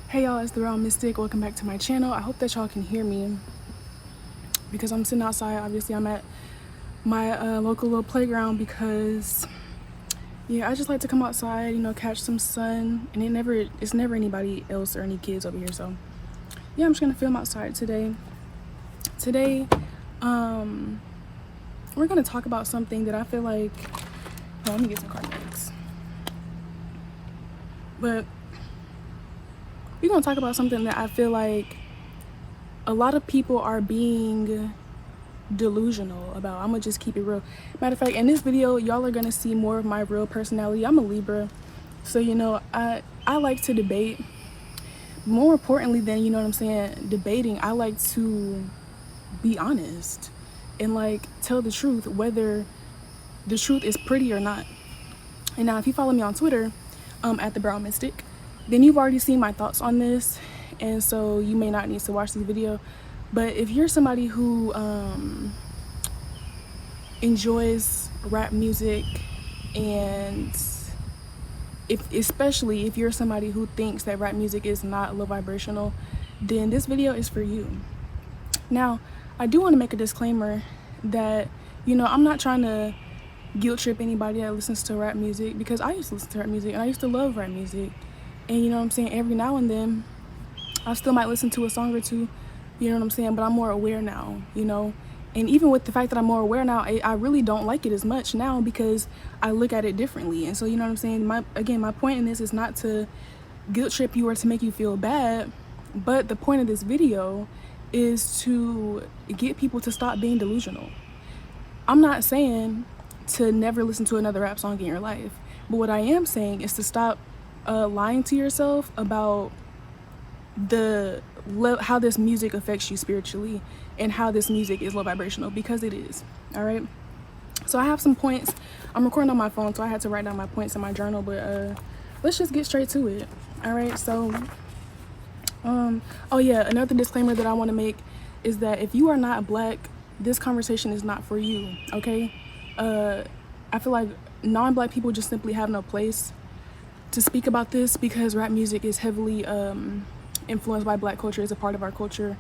Hey y'all, it's the Real Mystic. Welcome back to my channel. I hope that y'all can hear me because I'm sitting outside. Obviously I'm at my local little playground because I just like to come outside, catch some sun, and it's never anybody else or any kids over here. So yeah, I'm just gonna film outside today. We're gonna talk about something that I feel like, let me get some card bags. But we're gonna talk about something that I feel like a lot of people are being delusional about. I'm gonna just keep it real. Matter of fact, in this video, y'all are gonna see more of my real personality. I'm a Libra, so I like to debate. More importantly than debating, I like to be honest and like tell the truth, whether the truth is pretty or not. And now, if you follow me on Twitter, at the Brown Mystic, then you've already seen my thoughts on this, and so you may not need to watch this video. But if you're somebody who enjoys rap music, and especially if you're somebody who thinks that rap music is not low vibrational, then this video is for you. Now, I do want to make a disclaimer that I'm not trying to guilt trip anybody that listens to rap music, because I used to listen to rap music and I used to love rap music, and every now and then I still might listen to a song or two, but I'm more aware now, and even with the fact that I'm more aware now, I really don't like it as much now because I look at it differently. And so my point in this is not to guilt trip you or to make you feel bad, but the point of this video is to get people to stop being delusional. I'm not saying to never listen to another rap song in your life, but what I am saying is to stop lying to yourself about how this music affects you spiritually and how this music is low vibrational, because it is. All right, so I have some points. I'm recording on my phone, so I had to write down my points in my journal, but let's just get straight to it. All right, so oh yeah, another disclaimer that I want to make is that if you are not Black, this conversation is not for you. Okay, I feel like non-Black people just simply have no place to speak about this, because rap music is heavily influenced by Black culture, is a part of our culture.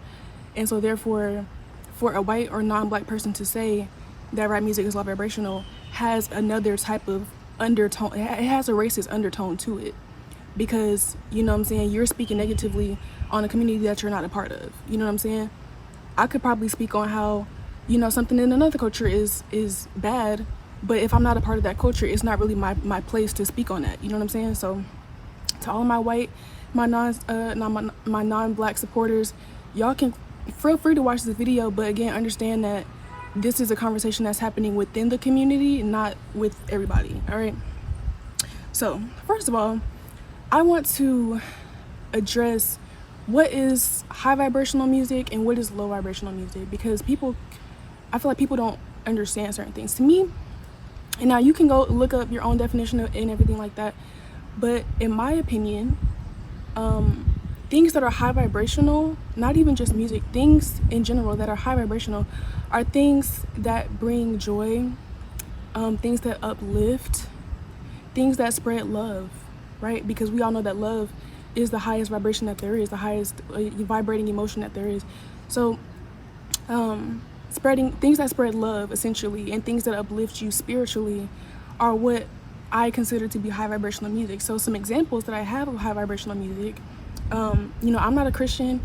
And so therefore, for a white or non-Black person to say that rap music is low vibrational has another type of undertone. It has a racist undertone to it, because you're speaking negatively on a community that you're not a part of. I could probably speak on how something in another culture is bad, but if I'm not a part of that culture, it's not really my place to speak on that. So to all of my white, my non-Black supporters, y'all can feel free to watch this video, but again, understand that this is a conversation that's happening within the community, not with everybody. All right, so first of all, I want to address what is high vibrational music and what is low vibrational music, because I feel like people don't understand certain things. To me, and now you can go look up your own definition and everything like that, but in my opinion, things that are high vibrational, not even just music, things in general that are high vibrational are things that bring joy, things that uplift, things that spread love, right? Because we all know that love is the highest vibration that there is, the highest vibrating emotion that there is. So spreading things that spread love, essentially, and things that uplift you spiritually are what I consider to be high vibrational music. So some examples that I have of high vibrational music, I'm not a Christian,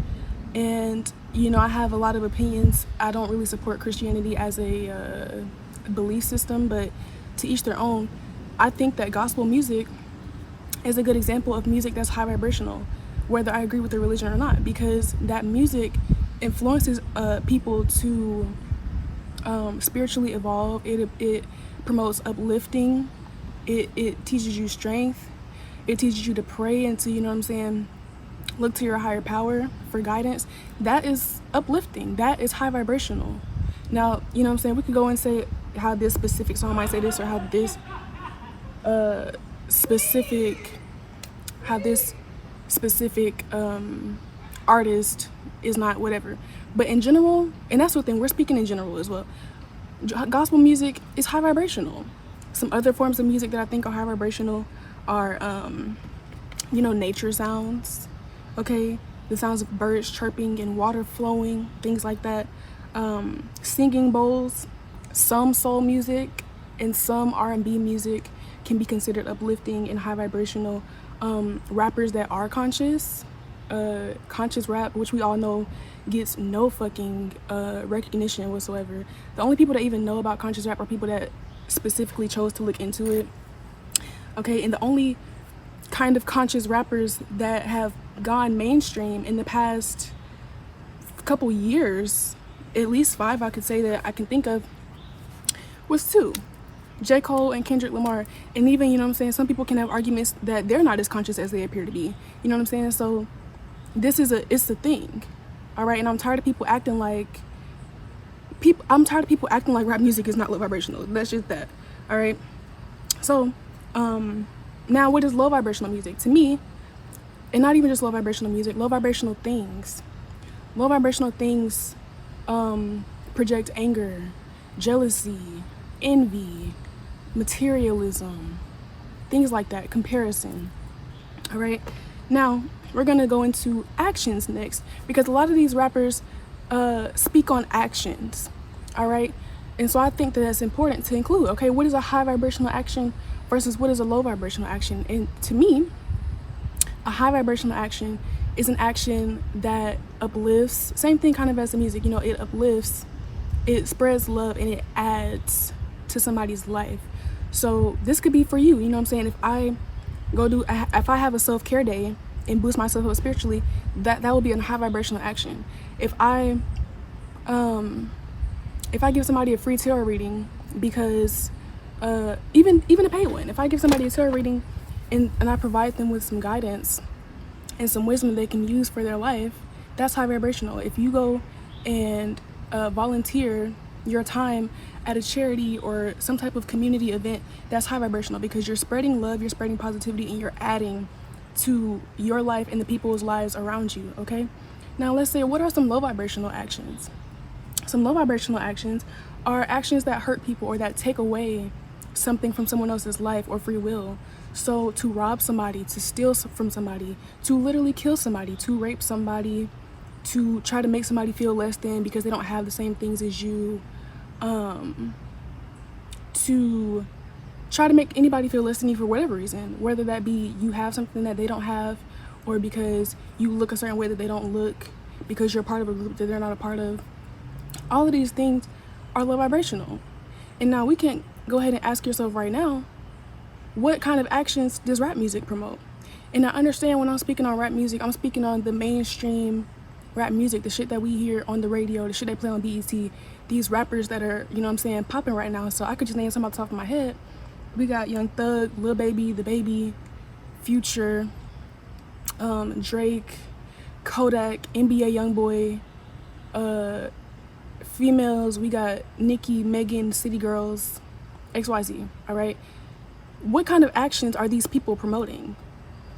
and I have a lot of opinions. I don't really support Christianity as a belief system, but to each their own. I think that gospel music is a good example of music that's high vibrational, whether I agree with the religion or not, because that music influences people to spiritually evolve. It promotes uplifting. It teaches you strength. It teaches you to pray and to look to your higher power for guidance. That is uplifting. That is high vibrational. Now, we could go and say how this specific song might say this, or how this specific artist is not, whatever. But in general, and that's the thing, we're speaking in general as well. Gospel music is high vibrational. Some other forms of music that I think are high vibrational are nature sounds, okay? The sounds of birds chirping and water flowing, things like that. Singing bowls, some soul music and some R&B music can be considered uplifting and high vibrational. Rappers that are conscious rap, which we all know gets no fucking recognition whatsoever. The only people that even know about conscious rap are people that specifically chose to look into it, okay? And the only kind of conscious rappers that have gone mainstream in the past couple years, at least 5 I could say that I can think of, was 2, J. Cole and Kendrick Lamar. And even, you know what I'm saying, some people can have arguments that they're not as conscious as they appear to be, you know what I'm saying? So it's a thing, all right? And I'm tired of people acting like rap music is not low vibrational. That's just that, all right? So now what is low vibrational music to me? And not even just low vibrational music, low vibrational things project anger, jealousy, envy, materialism, things like that, comparison, all right? Now we're gonna go into actions next, because a lot of these rappers speak on actions, all right? And so I think that that's important to include. Okay, what is a high vibrational action versus what is a low vibrational action? And to me, a high vibrational action is an action that uplifts, same thing kind of as the music, you know, it uplifts, it spreads love, and it adds to somebody's life. So this could be for you, you know what I'm saying? If I have a self-care day and boost myself up spiritually, that will be a high vibrational action. If I give somebody a free tarot reading, because even a paid one, if I give somebody a tarot reading and I provide them with some guidance and some wisdom they can use for their life, that's high vibrational. If you go and volunteer your time at a charity or some type of community event, that's high vibrational, because you're spreading love, you're spreading positivity, and you're adding to your life and the people's lives around you, okay? Now let's say, what are some low vibrational actions? Some low vibrational actions are actions that hurt people or that take away something from someone else's life or free will. So to rob somebody, to steal from somebody, to literally kill somebody, to rape somebody, to try to make somebody feel less than because they don't have the same things as you, to try to make anybody feel less than you for whatever reason, whether that be you have something that they don't have, or because you look a certain way that they don't look, because you're part of a group that they're not a part of. All of these things are low vibrational. And now we can go ahead and ask yourself right now, what kind of actions does rap music promote? And I understand when I'm speaking on rap music, I'm speaking on the mainstream rap music, the shit that we hear on the radio, the shit they play on BET, these rappers that are, you know what I'm saying, popping right now. So I could just name some off the top of my head. We got Young Thug, Lil Baby, The Baby, Future, Drake, Kodak, NBA Youngboy. Females, we got Nicki, Megan, City Girls, XYZ, all right? What kind of actions are these people promoting?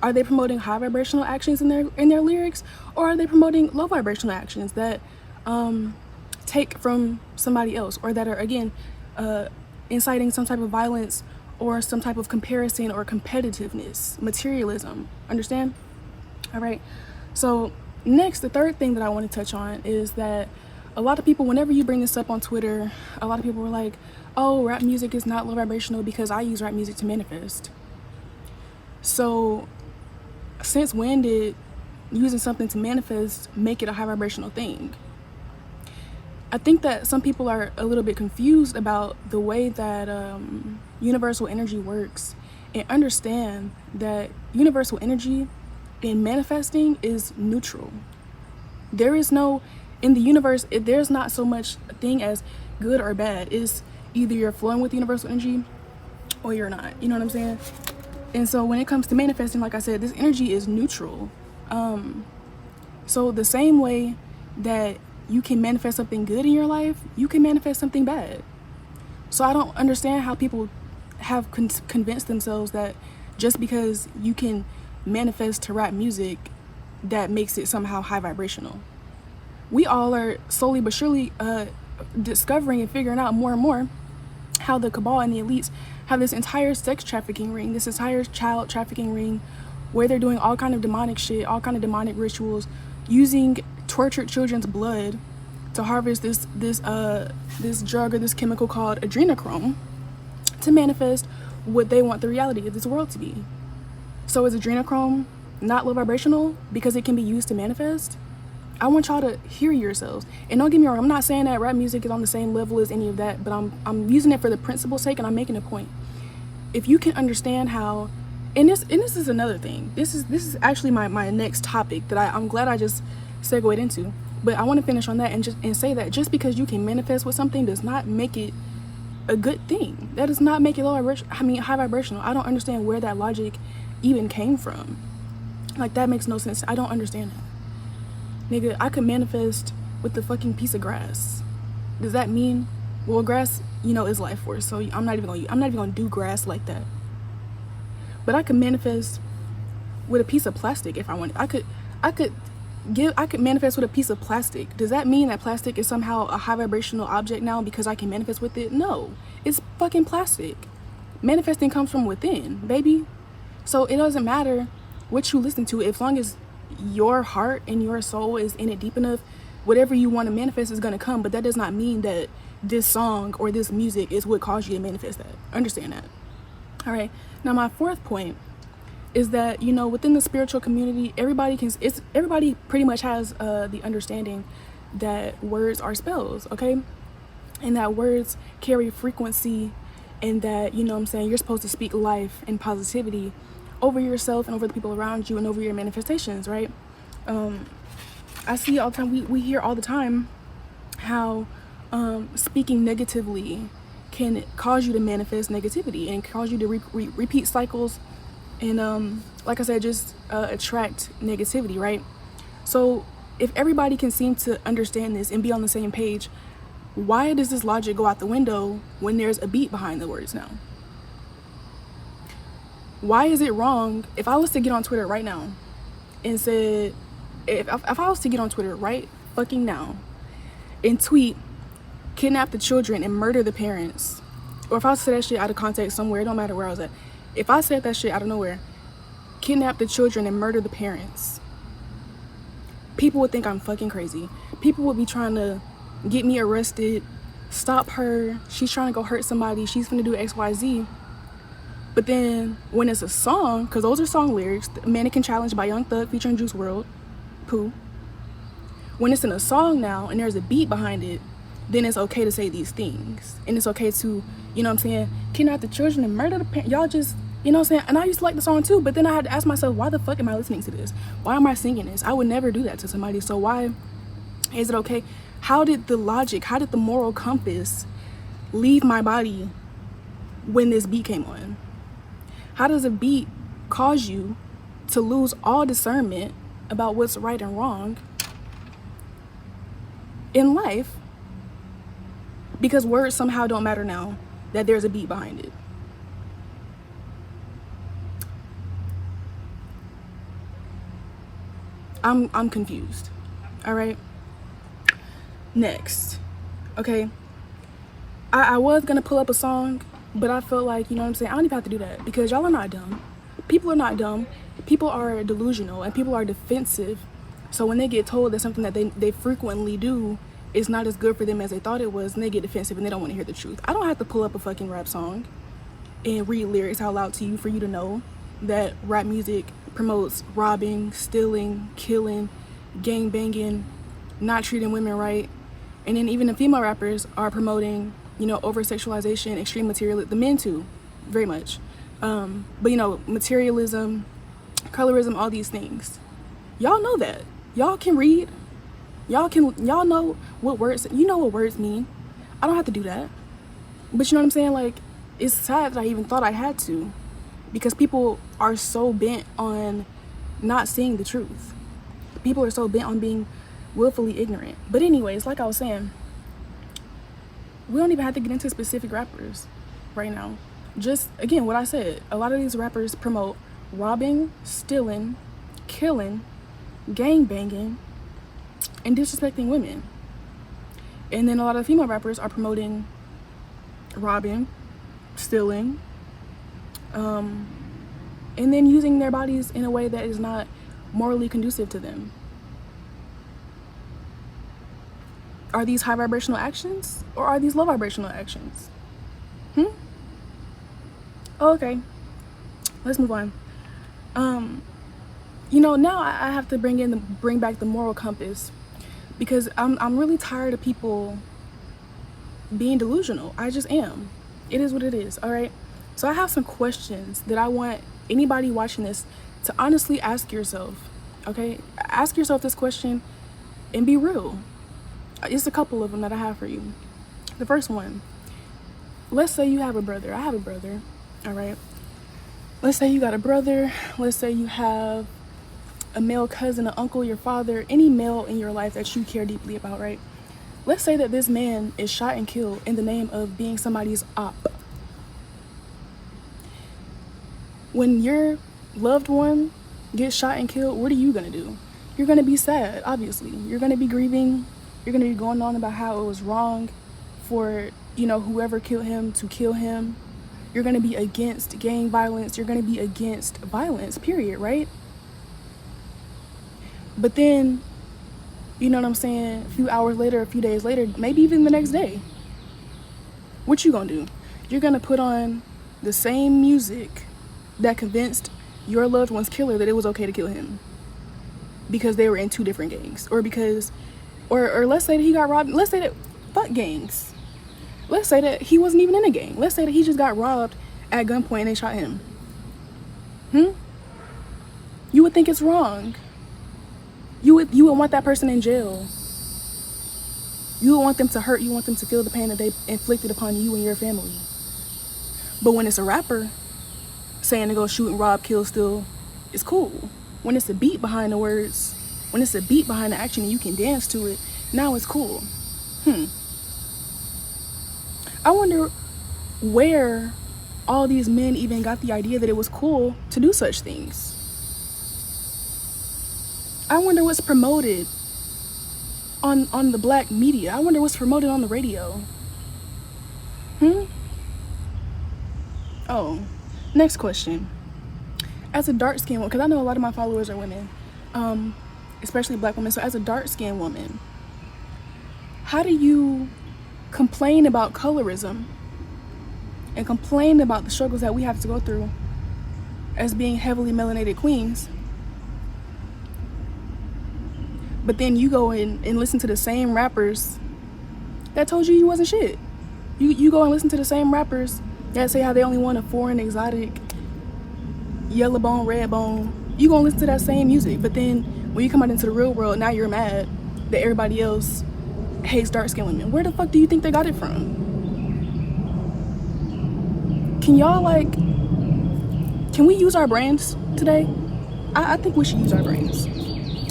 Are they promoting high vibrational actions in their lyrics, or are they promoting low vibrational actions that take from somebody else, or that are, again, inciting some type of violence or some type of comparison or competitiveness, materialism? Understand? All right. So next, the third thing that I want to touch on is that a lot of people, whenever you bring this up on Twitter, a lot of people were like, oh, rap music is not low vibrational because I use rap music to manifest. So since when did using something to manifest make it a high vibrational thing? I think that some people are a little bit confused about the way that universal energy works, and understand that universal energy in manifesting is neutral. There is no, in the universe, there's not so much a thing as good or bad. It's either you're flowing with universal energy or you're not, you know what I'm saying? And so when it comes to manifesting, like I said, this energy is neutral. So the same way that you can manifest something good in your life, you can manifest something bad. So I don't understand how people have convinced themselves that just because you can manifest to rap music, that makes it somehow high vibrational. We all are slowly but surely discovering and figuring out more and more how the cabal and the elites have this entire sex trafficking ring, this entire child trafficking ring, where they're doing all kind of demonic shit, all kind of demonic rituals, using tortured children's blood to harvest this drug or this chemical called adrenochrome to manifest what they want the reality of this world to be. So is adrenochrome not low vibrational because it can be used to manifest? I want y'all to hear yourselves. And don't get me wrong, I'm not saying that rap music is on the same level as any of that, but I'm using it for the principle's sake, and I'm making a point. If you can understand how, and this is another thing. This is actually my next topic that I'm glad I just segued into. But I want to finish on that and say that just because you can manifest with something does not make it a good thing. That does not make it high vibrational. I don't understand where that logic even came from. Like, that makes no sense. I don't understand that. Nigga, I could manifest with the fucking piece of grass. Does that mean, well, grass, is life force, so I'm not even gonna do grass like that. But I could manifest with a piece of plastic if I wanted. I could manifest with a piece of plastic. Does that mean that plastic is somehow a high vibrational object now because I can manifest with it? No, it's fucking plastic. Manifesting comes from within, baby. So it doesn't matter what you listen to, as long as your heart and your soul is in it deep enough, whatever you want to manifest is going to come. But that does not mean that this song or this music is what caused you to manifest that. Understand that. All right, now my fourth point is that within the spiritual community, everybody pretty much has the understanding that words are spells, okay, and that words carry frequency, and that you're supposed to speak life and positivity over yourself and over the people around you and over your manifestations, right? I see all the time, we hear all the time how speaking negatively can cause you to manifest negativity and cause you to repeat cycles and like I said, just attract negativity, right? So if everybody can seem to understand this and be on the same page, why does this logic go out the window when there's a beat behind the words now? Why is it wrong if I was to get on Twitter right now and said, if I was to get on Twitter right fucking now and tweet, kidnap the children and murder the parents, or if I was to say that shit out of context somewhere, it don't matter where I was at, if I said that shit out of nowhere, kidnap the children and murder the parents, people would think I'm fucking crazy. People would be trying to get me arrested, stop her, she's trying to go hurt somebody, she's gonna do XYZ. But then when it's a song, because those are song lyrics, Mannequin Challenge by Young Thug featuring Juice WRLD, Pooh. When it's in a song now and there's a beat behind it, then it's okay to say these things. And it's okay to, kidnap the children and murder the parents. Y'all just, and I used to like the song too, but then I had to ask myself, why the fuck am I listening to this? Why am I singing this? I would never do that to somebody. So why is it okay? How did the moral compass leave my body when this beat came on? How does a beat cause you to lose all discernment about what's right and wrong in life because words somehow don't matter now that there's a beat behind it? I'm confused. All right. Next. Okay. I was gonna pull up a song, but I felt like, I don't even have to do that because y'all are not dumb. People are not dumb. People are delusional and people are defensive. So when they get told that something that they frequently do is not as good for them as they thought it was, and they get defensive and they don't want to hear the truth. I don't have to pull up a fucking rap song and read lyrics out loud to you for you to know that rap music promotes robbing, stealing, killing, gang banging, not treating women right. And then even the female rappers are promoting, over sexualization, extreme materialism, the men too, very much. But materialism, colorism, all these things. Y'all know that. Y'all can read. Y'all know what words, what words mean. I don't have to do that. But you know what I'm saying? Like, it's sad that I even thought I had to, because people are so bent on not seeing the truth. People are so bent on being willfully ignorant. But anyways, like I was saying, we don't even have to get into specific rappers right now. Just, again, what I said, a lot of these rappers promote robbing, stealing, killing, gang banging, and disrespecting women. And then a lot of female rappers are promoting robbing, stealing, and then using their bodies in a way that is not morally conducive to them. Are these high vibrational actions, or are these low vibrational actions? Okay, let's move on. You know, now I have to bring back the moral compass, because I'm really tired of people being delusional. I just am. It is what it is. All right. So I have some questions that I want anybody watching this to honestly ask yourself. Okay, ask yourself this question and be real. It's a couple of them that I have for you. The first one, let's say you have a brother. I have a brother. All right. Let's say you got a brother. Let's say you have a male cousin, an uncle, your father, any male in your life that you care deeply about, right? Let's say that this man is shot and killed in the name of being somebody's op. When your loved one gets shot and killed, what are you gonna do? You're gonna be sad, obviously. You're gonna be grieving. You're gonna be going on about how it was wrong for, you know, whoever killed him to kill him. You're gonna be against gang violence. You're gonna be against violence, period, right? But then, you know what I'm saying, a few hours later, a few days later, maybe even the next day, what you gonna do? You're gonna put on the same music that convinced your loved one's killer that it was okay to kill him because they were in two different gangs, or because, or let's say that he got robbed. Let's say that, fuck gangs. Let's say that he wasn't even in a gang. Let's say that he just got robbed at gunpoint and they shot him. You would think it's wrong. You would want that person in jail. You would want them to hurt. You want them to feel the pain that they inflicted upon you and your family. But when it's a rapper saying to go shoot and rob, kill, steal, it's cool. When it's a beat behind the words, when it's a beat behind the action and you can dance to it, now it's cool. I wonder where all these men even got the idea that it was cool to do such things. I wonder what's promoted on the black media. I wonder what's promoted on the radio. Oh, next question. As a dark-skinned woman, because I know a lot of my followers are women, especially black women. So as a dark-skinned woman, how do you complain about colorism and complain about the struggles that we have to go through as being heavily melanated queens, but then you go in and listen to the same rappers that told you wasn't shit? You go and listen to the same rappers that say how they only want a foreign, exotic, yellow bone, red bone. You go and listen to that same music, but then when you come out into the real world, now you're mad that everybody else hates dark-skinned women. Where the fuck do you think they got it from? Can we use our brains today? I think we should use our brains,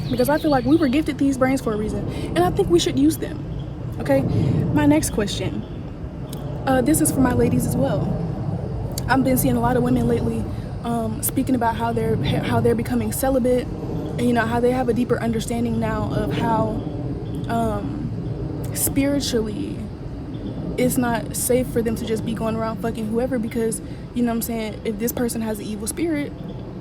because I feel like we were gifted these brains for a reason, and I think we should use them. Okay, my next question, this is for my ladies as well. I've been seeing a lot of women lately speaking about how they're becoming celibate, and you know how they have a deeper understanding now of how spiritually it's not safe for them to just be going around fucking whoever, because, you know what I'm saying, if this person has an evil spirit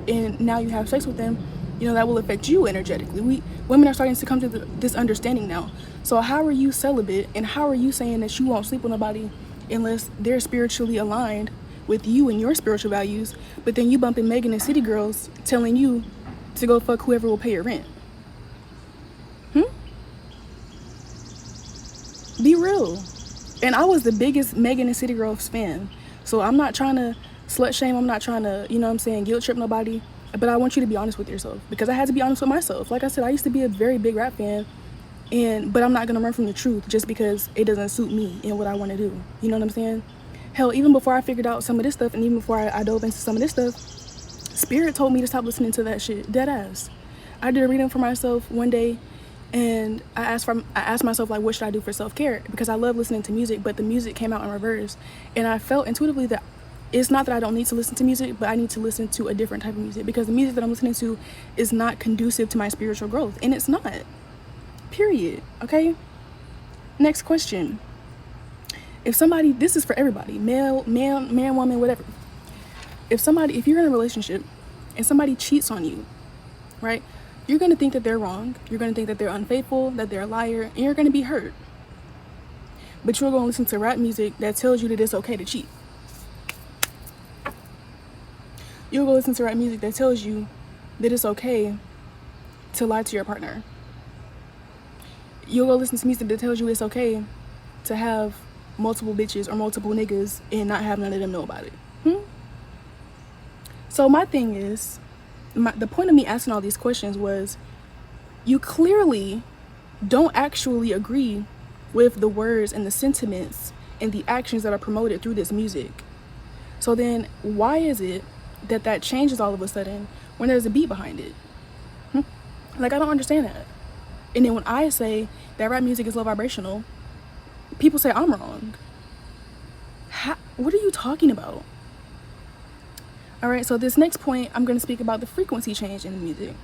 and now you have sex with them, you know, that will affect you energetically. Women are starting to come to this understanding now. So how are you celibate, and how are you saying that you won't sleep with nobody unless they're spiritually aligned with you and your spiritual values, but then you bumping Megan and City Girls telling you to go fuck whoever will pay your rent? Be real. And I was the biggest Megan and City Girls fan, so I'm not trying to slut shame. I'm not trying to, you know what I'm saying, guilt trip nobody, but I want you to be honest with yourself, because I had to be honest with myself. Like I said, I used to be a very big rap fan, but I'm not gonna run from the truth just because it doesn't suit me and what I want to do. You know what I'm saying? Hell, even before I figured out some of this stuff, and even before I dove into some of this stuff, Spirit told me to stop listening to that shit. Dead ass. I did a reading for myself one day, and I asked myself, like, what should I do for self-care? Because I love listening to music, but the music came out in reverse, and I felt intuitively that it's not that I don't need to listen to music, but I need to listen to a different type of music, because the music that I'm listening to is not conducive to my spiritual growth, and it's not. Period. Okay? Next question. If somebody, this is for everybody, male, man, woman, whatever. If you're in a relationship and somebody cheats on you, right? You're going to think that they're wrong. You're going to think that they're unfaithful, that they're a liar, and you're going to be hurt. But you're going to listen to rap music that tells you that it's okay to cheat. You'll go listen to rap music that tells you that it's okay to lie to your partner. You'll go listen to music that tells you it's okay to have multiple bitches or multiple niggas and not have none of them know about it. So my thing is, the point of me asking all these questions was, you clearly don't actually agree with the words and the sentiments and the actions that are promoted through this music. So then why is it that changes all of a sudden when there's a beat behind it? Like, I don't understand that. And then when I say that rap music is low vibrational, people say I'm wrong. What are you talking about? All right, so this next point, I'm going to speak about the frequency change in the music.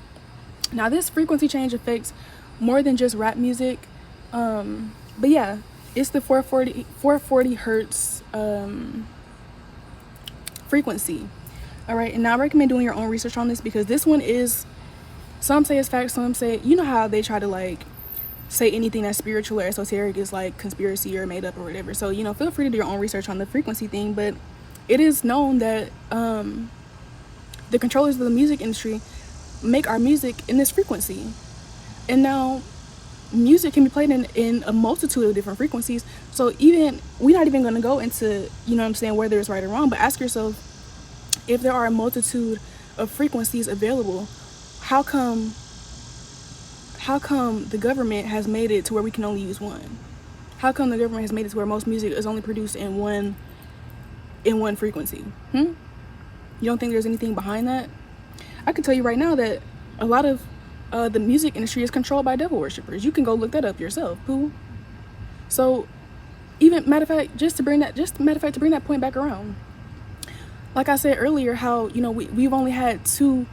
Now, this frequency change affects more than just rap music. But yeah, it's the 440 hertz frequency. All right, and now I recommend doing your own research on this, because this one is, some say it's fact, some say, you know how they try to like say anything that's spiritual or esoteric is like conspiracy or made up or whatever. So, you know, feel free to do your own research on the frequency thing, but it is known that the controllers of the music industry make our music in this frequency. And now music can be played in a multitude of different frequencies. So even, we're not even going to go into, you know what I'm saying, whether it's right or wrong, but ask yourself, if there are a multitude of frequencies available, how come the government has made it to where we can only use one? How come the government has made it to where most music is only produced in one frequency? You don't think there's anything behind that? I can tell you right now that a lot of the music industry is controlled by devil worshippers. You can go look that up yourself. So, even matter of fact, to bring that point back around, like I said earlier, how, you know, we've only had 2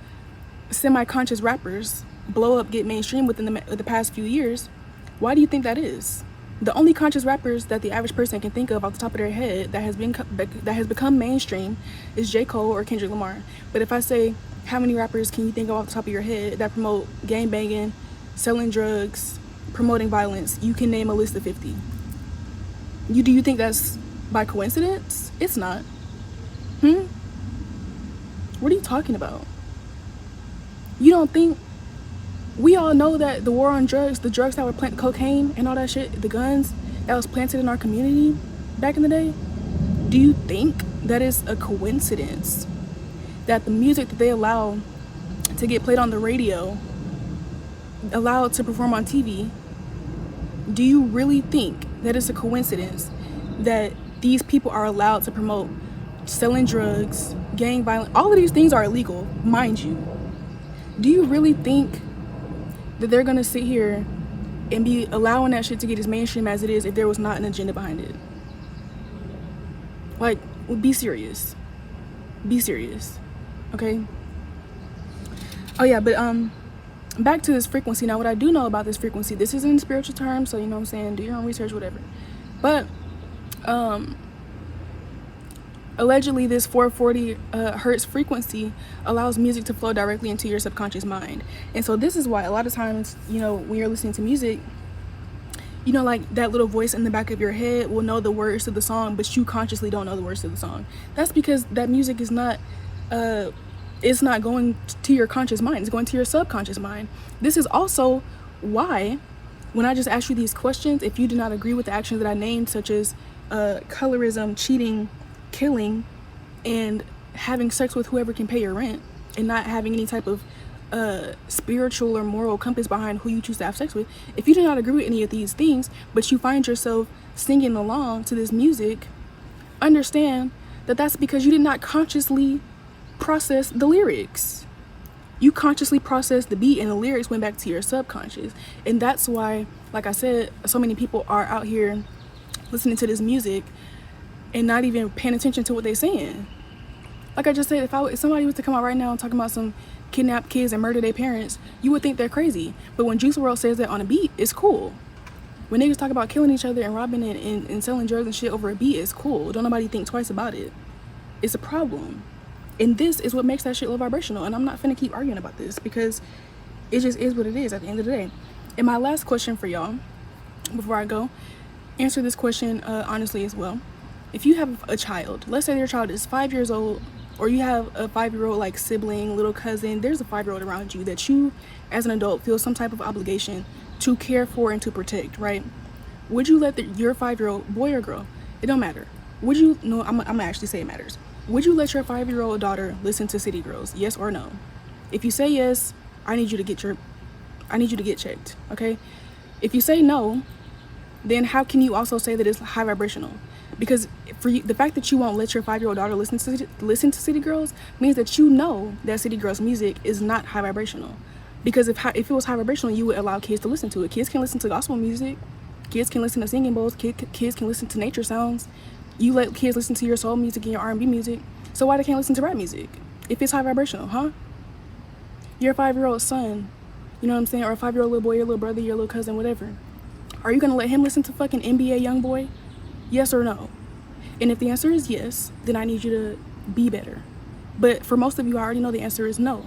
semi-conscious rappers blow up, get mainstream within the past few years. Why do you think that is? The only conscious rappers that the average person can think of off the top of their head that has become mainstream is J. Cole or Kendrick Lamar. But if I say, how many rappers can you think of off the top of your head that promote gang banging, selling drugs, promoting violence? You can name a list of 50. Do you think that's by coincidence? It's not. What are you talking about? You don't think, we all know that the war on drugs, the drugs that were planted, cocaine and all that shit, the guns that was planted in our community back in the day, do you think that is a coincidence that the music that they allow to get played on the radio, allowed to perform on TV, do you really think that it's a coincidence that these people are allowed to promote selling drugs, gang violence? All of these things are illegal, mind you. Do you really think that they're gonna sit here and be allowing that shit to get as mainstream as it is if there was not an agenda behind it? Like, be serious. Be serious. Okay? Oh yeah, but back to this frequency. Now, what I do know about this frequency, this isn't in spiritual terms, so you know what I'm saying, do your own research, whatever. But allegedly, this 440 hertz frequency allows music to flow directly into your subconscious mind. And so this is why a lot of times, you know, when you're listening to music, you know, like that little voice in the back of your head will know the words to the song, but you consciously don't know the words to the song. That's because that music is not, it's not going to your conscious mind. It's going to your subconscious mind. This is also why, when I just asked you these questions, if you do not agree with the actions that I named, such as colorism, cheating, killing, and having sex with whoever can pay your rent, and not having any type of spiritual or moral compass behind who you choose to have sex with, if you do not agree with any of these things, but you find yourself singing along to this music, understand that that's because you did not consciously process the lyrics. You consciously processed the beat, and the lyrics went back to your subconscious. And that's why, like I said, so many people are out here listening to this music and not even paying attention to what they're saying. Like I just said, if somebody was to come out right now and talking about some kidnapped kids and murder their parents, you would think they're crazy. But when Juice WRLD says that on a beat, it's cool. When niggas talk about killing each other and robbing and selling drugs and shit over a beat, it's cool. Don't nobody think twice about it. It's a problem. And this is what makes that shit low vibrational. And I'm not finna keep arguing about this because it just is what it is at the end of the day. And my last question for y'all, before I go, answer this question honestly as well. If you have a child, let's say your child is 5 years old, or you have a 5-year-old like sibling, little cousin, there's a 5-year-old around you that you as an adult feel some type of obligation to care for and to protect, right? Would you let your 5-year-old, boy or girl, it don't matter. Would you, no, I'm gonna actually say it matters. Would you let your 5-year-old daughter listen to City Girls? Yes or no? If you say yes, I need you to get checked, okay? If you say no, then how can you also say that it's high vibrational? Because for you, the fact that you won't let your 5-year-old daughter listen to City Girls means that you know that City Girls music is not high vibrational. Because if it was high vibrational, you would allow kids to listen to it. Kids can listen to gospel music. Kids can listen to singing bowls. Kids can listen to nature sounds. You let kids listen to your soul music and your R&B music. So why they can't listen to rap music if it's high vibrational, huh? Your 5-year-old son, you know what I'm saying, or a 5-year-old little boy, your little brother, your little cousin, whatever. Are you gonna let him listen to fucking NBA YoungBoy? Yes or no? And if the answer is yes, then I need you to be better. But for most of you, I already know the answer is no.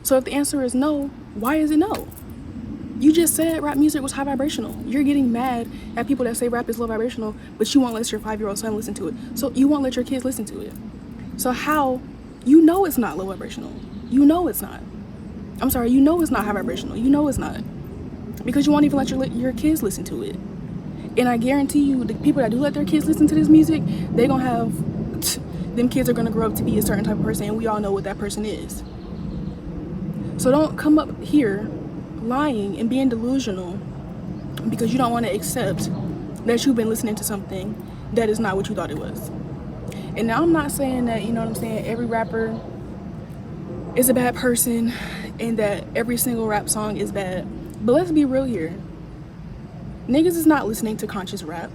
So if the answer is no, why is it no? You just said rap music was high vibrational. You're getting mad at people that say rap is low vibrational, but you won't let your 5-year-old son listen to it. So you won't let your kids listen to it. So how, you know it's not low vibrational. You know it's not. I'm sorry, you know it's not high vibrational. You know it's not. Because you won't even let your kids listen to it. And I guarantee you, the people that do let their kids listen to this music, they gonna have, them kids are gonna grow up to be a certain type of person, and we all know what that person is. So don't come up here lying and being delusional because you don't want to accept that you've been listening to something that is not what you thought it was. And now I'm not saying that, you know what I'm saying, every rapper is a bad person and that every single rap song is bad. But let's be real here. Niggas is not listening to conscious rap.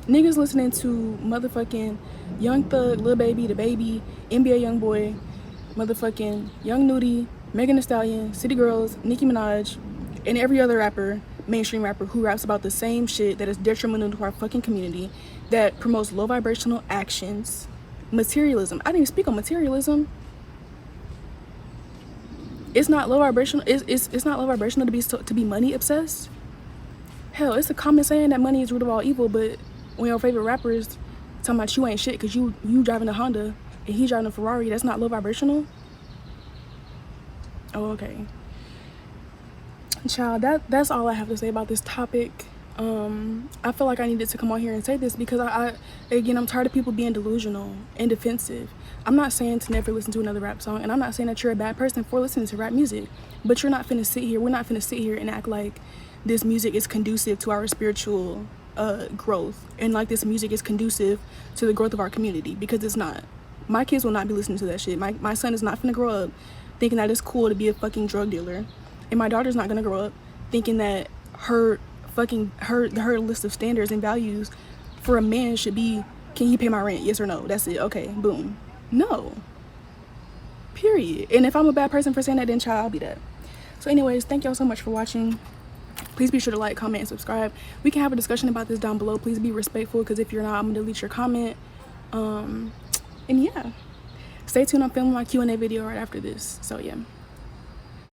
Niggas listening to motherfucking Young Thug, Lil Baby, The Baby, NBA YoungBoy, motherfucking Young Nudie, Megan Thee Stallion, City Girls, Nicki Minaj, and every other rapper, mainstream rapper, who raps about the same shit that is detrimental to our fucking community, that promotes low vibrational actions, materialism. I didn't even speak on materialism. It's not low vibrational. It's not low vibrational to be money obsessed. Hell, it's a common saying that money is root of all evil. But when your favorite rapper is talking about you ain't shit because you driving a Honda and he driving a Ferrari, that's not low vibrational. Oh, okay. Child, that's all I have to say about this topic. I feel like I needed to come on here and say this because again, I'm tired of people being delusional and defensive. I'm not saying to never listen to another rap song, and I'm not saying that you're a bad person for listening to rap music, but we're not finna sit here and act like this music is conducive to our spiritual growth, and like this music is conducive to the growth of our community, because it's not. My kids will not be listening to that shit. My son is not finna grow up thinking that it's cool to be a fucking drug dealer, and my daughter's not gonna grow up thinking that her list of standards and values for a man should be, can he pay my rent, yes or no? That's it. Okay, boom. No, period. And if I'm a bad person for saying that, then child, I'll be that. So anyways, thank y'all so much for watching. Please be sure to like, comment, and subscribe. We can have a discussion about this down below. Please be respectful, because if you're not, I'm gonna delete your comment. And yeah, stay tuned. I'm filming my Q&A video right after this, so yeah.